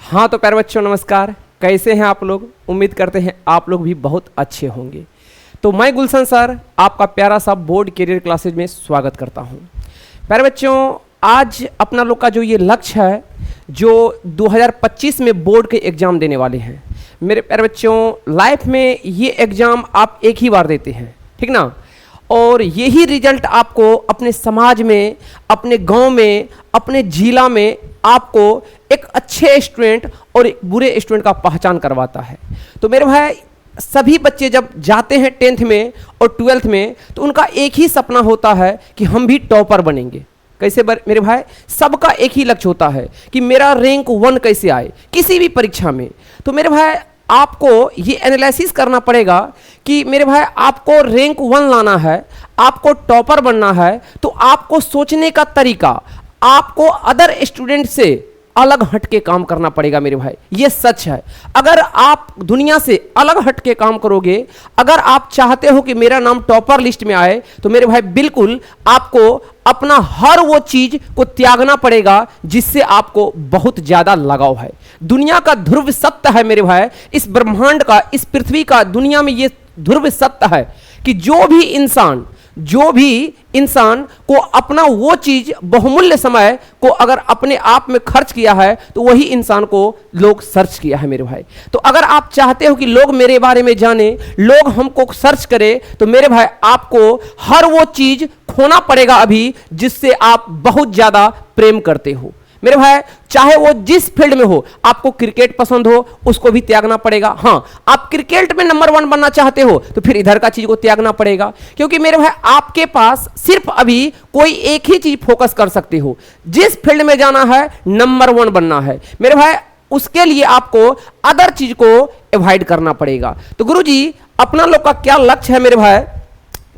हाँ तो प्यारे बच्चों नमस्कार। कैसे हैं आप लोग? उम्मीद करते हैं आप लोग भी बहुत अच्छे होंगे। तो मैं गुलशन सर आपका प्यारा सा बोर्ड कैरियर क्लासेज में स्वागत करता हूं। प्यारे बच्चों आज अपना लोग का जो ये लक्ष्य है जो 2025 में बोर्ड के एग्ज़ाम देने वाले हैं। मेरे प्यारे बच्चों लाइफ में ये एग्ज़ाम आप एक ही बार देते हैं, ठीक ना? और यही रिजल्ट आपको अपने समाज में, अपने गांव में, अपने जिला में आपको एक अच्छे स्टूडेंट और एक बुरे स्टूडेंट का पहचान करवाता है। तो मेरे भाई सभी बच्चे जब जाते हैं 10th में और 12th में तो उनका एक ही सपना होता है कि हम भी टॉपर बनेंगे। कैसे मेरे भाई? सबका एक ही लक्ष्य होता है कि मेरा रैंक 1 कैसे आए किसी भी परीक्षा में। तो मेरे भाई आपको ये एनालिसिस करना पड़ेगा कि मेरे भाई आपको रैंक 1 लाना है, आपको टॉपर बनना है, तो आपको सोचने का तरीका आपको अदर स्टूडेंट से अलग हट के काम करना पड़ेगा मेरे भाई। ये सच है। अगर आप दुनिया से अलग हट के काम करोगे, अगर आप चाहते हो कि मेरा नाम टॉपर लिस्ट में आए, तो मेरे भाई बिल्कुल आपको अपना हर वो चीज को त्यागना पड़ेगा जिससे आपको बहुत ज्यादा लगाव है। दुनिया का ध्रुव सत्य है मेरे भाई, इस ब्रह्मांड का, इस पृथ्वी का, दुनिया में ये ध्रुव सत्य है कि जो भी इंसान को अपना वो चीज बहुमूल्य समय को अगर अपने आप में खर्च किया है तो वही इंसान को लोग सर्च किया है मेरे भाई। तो अगर आप चाहते हो कि लोग मेरे बारे में जाने, लोग हमको सर्च करें, तो मेरे भाई आपको हर वो चीज खोना पड़ेगा अभी जिससे आप बहुत ज्यादा प्रेम करते हो मेरे भाई। चाहे वो जिस फील्ड में हो, आपको क्रिकेट पसंद हो उसको भी त्यागना पड़ेगा। हाँ, आप क्रिकेट में नंबर 1 बनना चाहते हो तो फिर इधर का चीज को त्यागना पड़ेगा, क्योंकि मेरे भाई आपके पास सिर्फ अभी कोई एक ही चीज फोकस कर सकते हो। जिस फील्ड में जाना है, नंबर 1 बनना है मेरे भाई, उसके लिए आपको अदर चीज को अवॉइड करना पड़ेगा। तो गुरुजी अपना लोग का क्या लक्ष्य है मेरे भाई?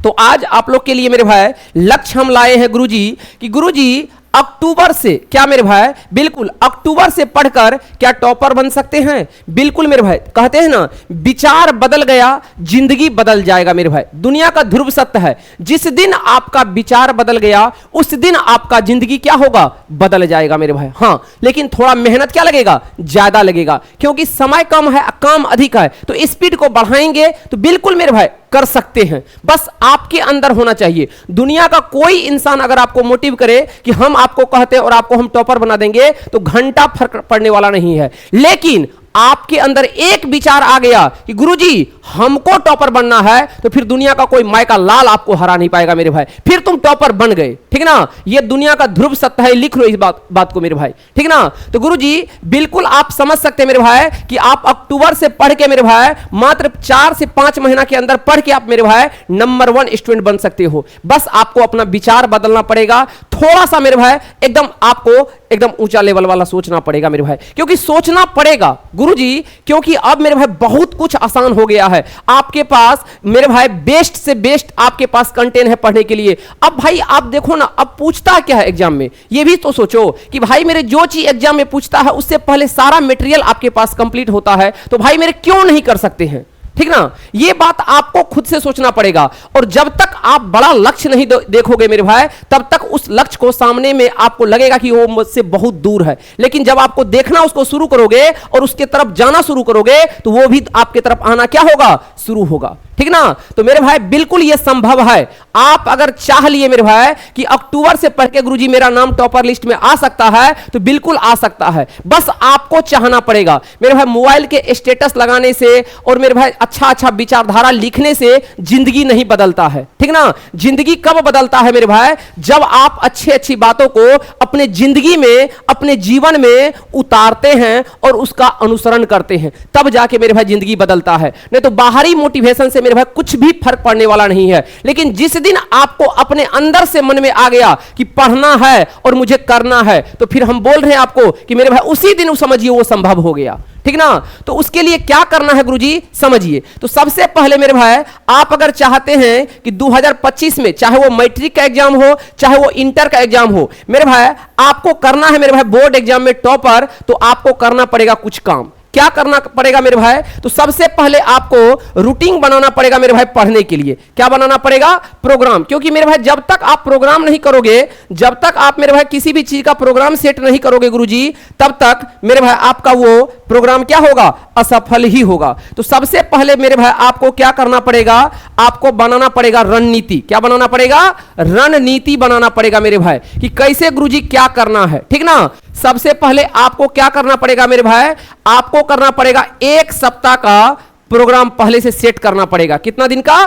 तो आज आप लोग के लिए मेरे भाई लक्ष्य हम लाए हैं गुरुजी कि गुरुजी अक्टूबर से क्या मेरे भाई, बिल्कुल अक्टूबर से पढ़कर क्या टॉपर बन सकते हैं? बिल्कुल मेरे भाई। कहते हैं ना, विचार बदल गया जिंदगी बदल जाएगा मेरे भाई। दुनिया का ध्रुव सत्य है, जिस दिन आपका विचार बदल गया उस दिन आपका जिंदगी क्या होगा? बदल जाएगा मेरे भाई। हाँ, लेकिन थोड़ा मेहनत क्या लगेगा? ज्यादा लगेगा, क्योंकि समय कम है, काम अधिक है। तो स्पीड को बढ़ाएंगे तो बिल्कुल मेरे भाई कर सकते हैं। बस आपके अंदर होना चाहिए। दुनिया का कोई इंसान अगर आपको मोटिव करे कि हम आपको कहते हैं और आपको हम टॉपर बना देंगे तो घंटा फर्क पड़ने वाला नहीं है। लेकिन आपके अंदर एक विचार आ गया कि गुरुजी हमको टॉपर बनना है, तो फिर दुनिया का कोई माय का लाल आपको हरा नहीं पाएगा मेरे भाई। फिर तुम टॉपर बन गए, ठीक ना? ये दुनिया का ध्रुव सत्य है, लिख लो इस बात को मेरे भाई, ठीक ना? तो गुरुजी बिल्कुल आप समझ सकते हैं मेरे भाई कि आप अक्टूबर से पढ़ के मेरे भाई मात्र 4 से 5 महीना के अंदर पढ़ के आप मेरे भाई नंबर 1 स्टूडेंट बन सकते हो। बस आपको अपना विचार बदलना पड़ेगा थोड़ा सा मेरे भाई, एकदम आपको एकदम ऊंचा लेवल वाला सोचना पड़ेगा मेरे भाई, क्योंकि सोचना पड़ेगा गुरुजी, क्योंकि अब मेरे भाई बहुत कुछ आसान हो गया है। आपके पास मेरे भाई बेस्ट से बेस्ट आपके पास कंटेंट है पढ़ने के लिए। अब भाई आप देखो ना, अब पूछता क्या है एग्जाम में, ये भी तो सोचो कि भाई मेरे जो चीज एग्जाम में पूछता है उससे पहले सारा मटेरियल आपके पास कंप्लीट होता है, तो भाई मेरे क्यों नहीं कर सकते हैं? ठीक ना? ये बात आपको खुद से सोचना पड़ेगा। और जब तक आप बड़ा लक्ष्य नहीं देखोगे मेरे भाई, तब तक उस लक्ष्य को सामने में आपको लगेगा कि वो मुझसे बहुत दूर है। लेकिन जब आपको देखना उसको शुरू करोगे और उसके तरफ जाना शुरू करोगे तो वो भी आपके तरफ आना क्या होगा? शुरू होगा, ठीक ना? तो मेरे भाई बिल्कुल ये संभव है। आप अगर चाह लिए मेरे भाई कि अक्टूबर से पढ़ के गुरुजी मेरा नाम टॉपर लिस्ट में आ सकता है, तो बिल्कुल आ सकता है। बस आपको चाहना पड़ेगा मेरे भाई। मोबाइल के स्टेटस लगाने से और मेरे भाई अच्छा विचारधारा लिखने से जिंदगी नहीं बदलता है, ठीक ना? जिंदगी कब बदलता है मेरे भाई? जब आप अच्छी बातों को अपने जिंदगी में, अपने जीवन में उतारते हैं और उसका अनुसरण करते हैं, तब जाके मेरे भाई जिंदगी बदलता है। नहीं तो बाहरी मोटिवेशन से मेरे भाई कुछ भी फर्क पड़ने वाला नहीं है। लेकिन जिस दिन आपको अपने अंदर से मन में आ गया कि पढ़ना है और मुझे करना है, तो फिर हम बोल रहे हैं आपको कि मेरे भाई उसी दिन समझिए वो संभव हो गया, ठीक ना? तो उसके लिए क्या करना है गुरुजी समझिए। तो सबसे पहले मेरे भाई आप अगर चाहते हैं कि 2025 में चाहे वो मैट्रिक का एग्जाम हो, चाहे वो इंटर का एग्जाम हो, मेरे भाई आपको करना है मेरे भाई बोर्ड एग्जाम में टॉपर, तो आपको करना पड़ेगा कुछ काम। क्या करना पड़ेगा मेरे भाई? तो सबसे पहले आपको रूटीन बनाना पड़ेगा मेरे भाई पढ़ने के लिए। क्या बनाना पड़ेगा? प्रोग्राम। क्योंकि मेरे भाई जब तक आप प्रोग्राम नहीं करोगे, जब तक आप मेरे भाई किसी भी चीज का प्रोग्राम सेट नहीं करोगे गुरुजी, तब तक मेरे भाई आपका वो प्रोग्राम क्या होगा? असफल ही होगा। तो सबसे पहले मेरे भाई आपको क्या करना पड़ेगा? आपको बनाना पड़ेगा रणनीति। क्या बनाना पड़ेगा? रणनीति बनाना पड़ेगा मेरे भाई, कि कैसे गुरुजी क्या करना है, ठीक ना। सबसे पहले आपको क्या करना पड़ेगा मेरे भाई? आपको करना पड़ेगा 1 सप्ताह का प्रोग्राम पहले से सेट करना पड़ेगा। कितना दिन का?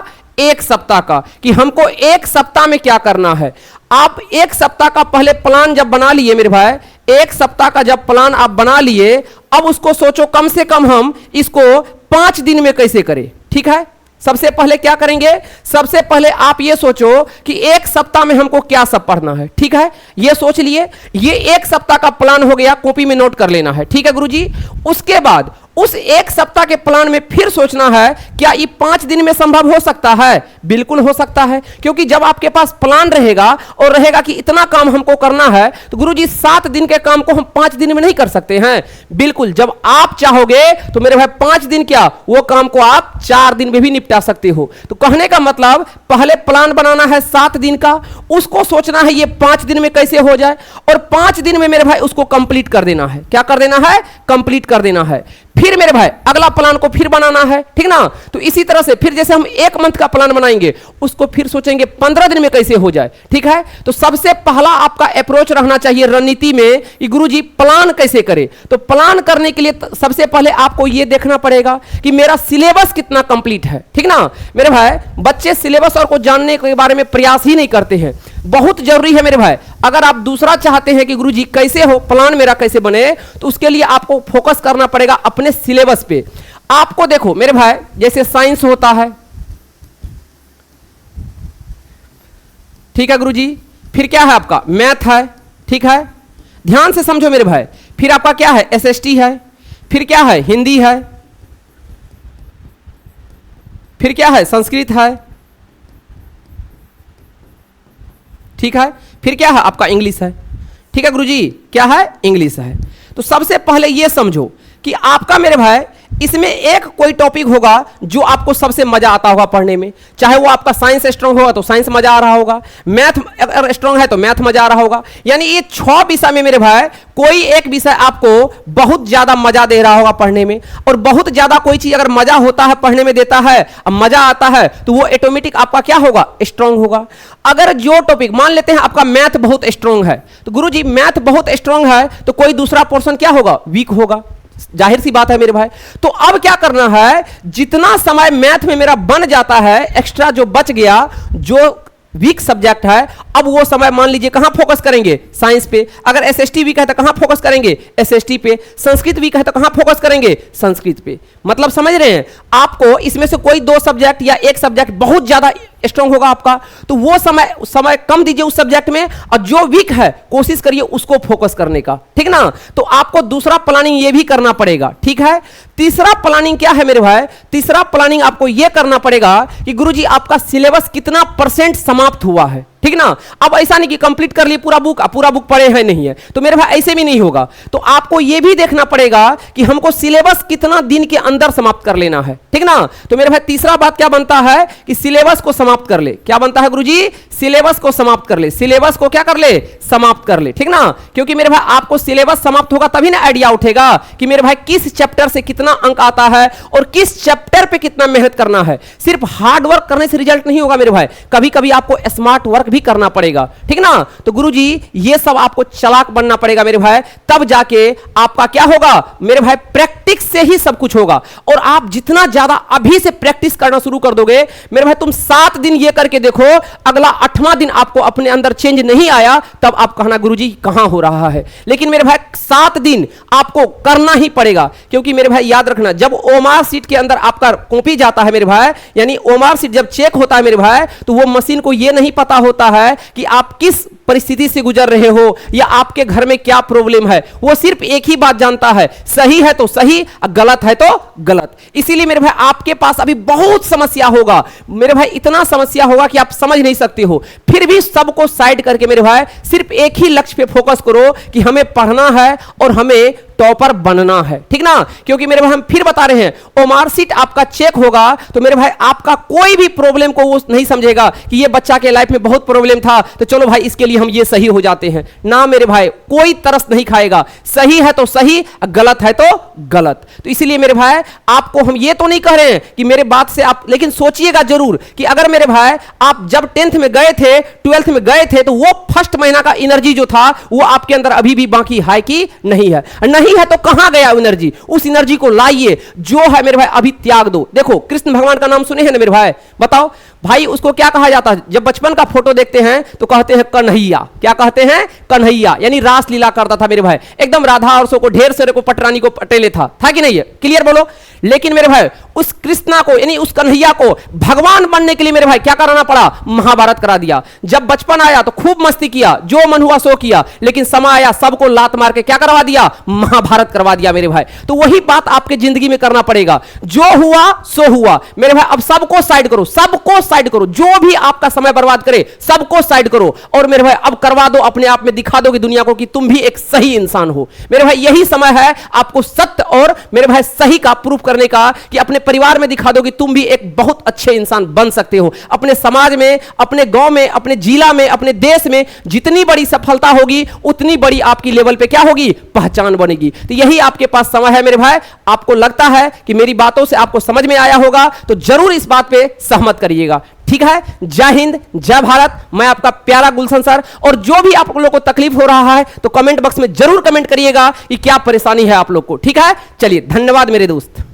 1 सप्ताह का, कि हमको 1 सप्ताह में क्या करना है। आप 1 सप्ताह का पहले प्लान जब बना लिए मेरे भाई, 1 सप्ताह का जब प्लान आप बना लिए, अब उसको सोचो कम से कम हम इसको 5 दिन में कैसे करें, ठीक है। सबसे पहले क्या करेंगे? सबसे पहले आप ये सोचो कि 1 सप्ताह में हमको क्या सब पढ़ना है, ठीक है। ये सोच लिए, ये 1 सप्ताह का प्लान हो गया, कॉपी में नोट कर लेना है, ठीक है गुरुजी। उसके बाद उस 1 सप्ताह के प्लान में फिर सोचना है क्या ये 5 दिन में संभव हो सकता है? बिल्कुल हो सकता है, क्योंकि जब आपके पास प्लान रहेगा और रहेगा कि इतना काम हमको करना है, तो गुरुजी 7 दिन के काम को हम 5 दिन में नहीं कर सकते हैं। बिल्कुल, जब आप चाहोगे तो मेरे भाई 5 दिन क्या, वो काम को आप 4 दिन में भी निपटा सकते हो। तो कहने का मतलब पहले प्लान बनाना है 7 दिन का, उसको सोचना है ये 5 दिन में कैसे हो जाए, और 5 दिन में मेरे भाई उसको कंप्लीट कर देना है। क्या कर देना है? कंप्लीट कर देना है। फिर मेरे भाई अगला प्लान को फिर बनाना है, ठीक ना। तो इसी तरह से फिर जैसे हम 1 मंथ का प्लान बनाएंगे, उसको फिर सोचेंगे 15 दिन में कैसे हो जाए, ठीक है। तो सबसे पहला आपका अप्रोच रहना चाहिए रणनीति में कि गुरुजी प्लान कैसे करें। तो प्लान करने के लिए सबसे पहले आपको यह देखना पड़ेगा कि मेरा सिलेबस कितना कंप्लीट है, ठीक ना। मेरे भाई बच्चे सिलेबस और को जानने के बारे में प्रयास ही नहीं करते हैं। बहुत जरूरी है मेरे भाई, अगर आप दूसरा चाहते हैं कि गुरुजी कैसे हो, प्लान मेरा कैसे बने, तो उसके लिए आपको फोकस करना पड़ेगा अपने सिलेबस पे। आपको देखो मेरे भाई, जैसे साइंस होता है, ठीक है गुरुजी, फिर क्या है आपका? मैथ है, ठीक है। ध्यान से समझो मेरे भाई, फिर आपका क्या है? एसएसटी है, फिर क्या है? हिंदी है, फिर क्या है? संस्कृत है, ठीक है। फिर क्या है? आपका इंग्लिश है, ठीक है गुरुजी। क्या है? इंग्लिश है। तो सबसे पहले यह समझो कि आपका मेरे भाई इसमें एक कोई टॉपिक होगा जो आपको सबसे मजा आता होगा पढ़ने में। चाहे वो आपका साइंस स्ट्रांग होगा तो साइंस मजा आ रहा होगा, मैथ अगर स्ट्रांग है तो मैथ मजा आ रहा होगा। यानी ये 6 विषय में मेरे भाई कोई एक विषय आपको बहुत ज्यादा मजा दे रहा होगा पढ़ने में, और बहुत ज्यादा कोई चीज अगर मजा होता है पढ़ने में देता है, अब मजा आता है, तो वो ऑटोमेटिक आपका क्या होगा? स्ट्रांग होगा। अगर जो टॉपिक मान लेते हैं आपका मैथ बहुत स्ट्रांग है, तो गुरुजी मैथ बहुत स्ट्रांग है, तो कोई दूसरा पोर्शन क्या होगा? वीक होगा। जाहिर सी बात है मेरे भाई। तो अब क्या करना है? जितना समय मैथ में मेरा बन जाता है, एक्स्ट्रा जो बच गया, जो वीक सब्जेक्ट है, अब वो समय मान लीजिए कहां फोकस करेंगे? साइंस पे। अगर एसएसटी वीक है तो कहां फोकस करेंगे? एसएसटी पे। संस्कृत वीक है तो कहां फोकस करेंगे? संस्कृत पे। मतलब समझ रहे हैं? आपको इसमें से कोई 2 सब्जेक्ट या 1 सब्जेक्ट बहुत ज्यादा स्ट्रांग होगा आपका, तो वो समय कम दीजिए उस सब्जेक्ट में, और जो वीक है कोशिश करिए उसको फोकस करने का, ठीक ना। तो आपको दूसरा प्लानिंग ये भी करना पड़ेगा, ठीक है। तीसरा प्लानिंग क्या है मेरे भाई? तीसरा प्लानिंग आपको यह करना पड़ेगा कि गुरुजी आपका सिलेबस कितना % समाप्त हुआ है, ठीक ना। अब ऐसा नहीं कि कंप्लीट कर लिए पूरा बुक पढ़े हैं नहीं है, तो मेरे भाई ऐसे भी नहीं होगा। तो आपको यह भी देखना पड़ेगा कि हमको सिलेबस कितना दिन के अंदर समाप्त कर लेना है, ठीक ना। तो मेरे भाई तीसरा बात क्या बनता है कि सिलेबस को समाप्त कर ले। क्या बनता है गुरुजी? सिलेबस को समाप्त कर ले। सिलेबस को क्या कर ले? समाप्त कर ले, ठीक ना। क्योंकि मेरे भाई आपको सिलेबस समाप्त होगा तभी ना आइडिया उठेगा कि मेरे भाई किस चैप्टर से कितना अंक आता है और किस चैप्टर पे कितना मेहनत करना है। सिर्फ हार्ड वर्क करने से रिजल्ट नहीं होगा मेरे भाई, कभी कभी आपको स्मार्ट वर्क भी करना पड़ेगा, ठीक ना। तो गुरुजी ये सब आपको चालाक बनना पड़ेगा मेरे भाई, तब जाके आपका क्या होगा मेरे भाई? प्रैक्टिस से ही सब कुछ होगा। और आप जितना ज्यादा अभी से प्रैक्टिस करना शुरू कर दोगे मेरे भाई, तुम 7 दिन ये करके देखो, अगला 8वां दिन आपको अपने अंदर चेंज नहीं आया, तब आप कहना गुरुजी कहां हो रहा है। लेकिन मेरे भाई 7 दिन आपको करना ही पड़ेगा, क्योंकि मेरे भाई याद रखना, जब ओमार सीट के अंदर आपका कॉपी जाता है मेरे भाई, यानी ओमार सीट जब चेक होता है मेरे भाई, तो वो मशीन को ये नहीं पता होता है कि आप किस परिस्थिति से गुजर रहे हो या आपके घर में क्या प्रॉब्लम है, वो सिर्फ एक ही बात जानता है, सही है तो सही, गलत है तो गलत। इसीलिए मेरे भाई आपके पास अभी बहुत समस्या होगा मेरे भाई, इतना समस्या होगा कि आप समझ नहीं सकते हो। फिर भी सबको साइड करके मेरे भाई सिर्फ एक ही लक्ष्य पे फोकस करो कि हमें पढ़ना है और हमें टॉपर बनना है, ठीक ना। क्योंकि मेरे भाई हम फिर बता रहे हैं, ओ मार्कशीट आपका चेक होगा तो मेरे भाई आपका कोई भी प्रॉब्लम को वो नहीं समझेगा कि ये बच्चा के लाइफ में बहुत प्रॉब्लम था तो चलो भाई इसके लिए हम ये सही हो जाते हैं ना। मेरे भाई कोई तरस नहीं खाएगा, सही है तो सही, गलत है तो गलत। तो इसीलिए मेरे भाई आपको हम ये तो नहीं कह रहे हैं कि मेरे बात से आप, लेकिन सोचिएगा जरूर कि अगर मेरे भाई आप जब 10th में गए थे, 12th में गए थे, तो वो फर्स्ट महीना का एनर्जी जो था वो आपके अंदर अभी भी बाकी है कि नहीं है, नहीं है तो कहां गया एनर्जी, उस एनर्जी को लाइए, जो है मेरे भाई अभी त्याग दो। देखो कृष्ण भगवान का नाम सुने हैं ना मेरे भाई, बताओ भाई उसको क्या कहा जाता है, जब बचपन का फोटो देखते हैं तो कहते हैं कन्हैया, क्या कहते हैं, कन्हैया, यानी रास लीला करता था मेरे भाई, एकदम राधा और सो को ढेर सारे को पटरानी को पटेले था कि नहीं है, क्लियर बोलो। लेकिन मेरे भाई उस कृष्णा को यानी उस कन्हैया को भगवान बनने के लिए मेरे भाई क्या कराना पड़ा, महाभारत करा दिया। जब बचपन आया तो खूब मस्ती किया, जो मन हुआ सो किया, लेकिन समय आया सबको लात मार के क्या करवा दिया, महाभारत करवा दिया मेरे भाई। तो वही बात आपके जिंदगी में करना पड़ेगा, जो हुआ सो हुआ मेरे भाई। अब सबको साइड करो, सबको साइड करो, जो भी आपका समय बर्बाद करे सबको साइड करो और मेरे भाई अब करवा दो, अपने आप में दिखा दो कि दुनिया को कि तुम भी एक सही इंसान हो मेरे भाई। यही समय है आपको सत्य और मेरे भाई सही का प्रूफ करने का, कि अपने परिवार में दिखा दो कि तुम भी एक बहुत अच्छे इंसान बन सकते हो। अपने समाज में, अपने गांव में, अपने जिला में, अपने देश में जितनी बड़ी सफलता होगी उतनी बड़ी आपकी लेवल पे क्या होगी, पहचान बनेगी। तो यही आपके पास समय है मेरे भाई। आपको लगता है कि मेरी बातों से आपको समझ में आया होगा तो जरूर इस बात पे सहमत करिएगा, ठीक है। जय हिंद, जय भारत। मैं आपका प्यारा गुलशन सर, और जो भी आप लोगों को तकलीफ हो रहा है तो कमेंट बॉक्स में जरूर कमेंट करिएगा कि क्या परेशानी है आप लोग को, ठीक है। चलिए धन्यवाद मेरे दोस्त।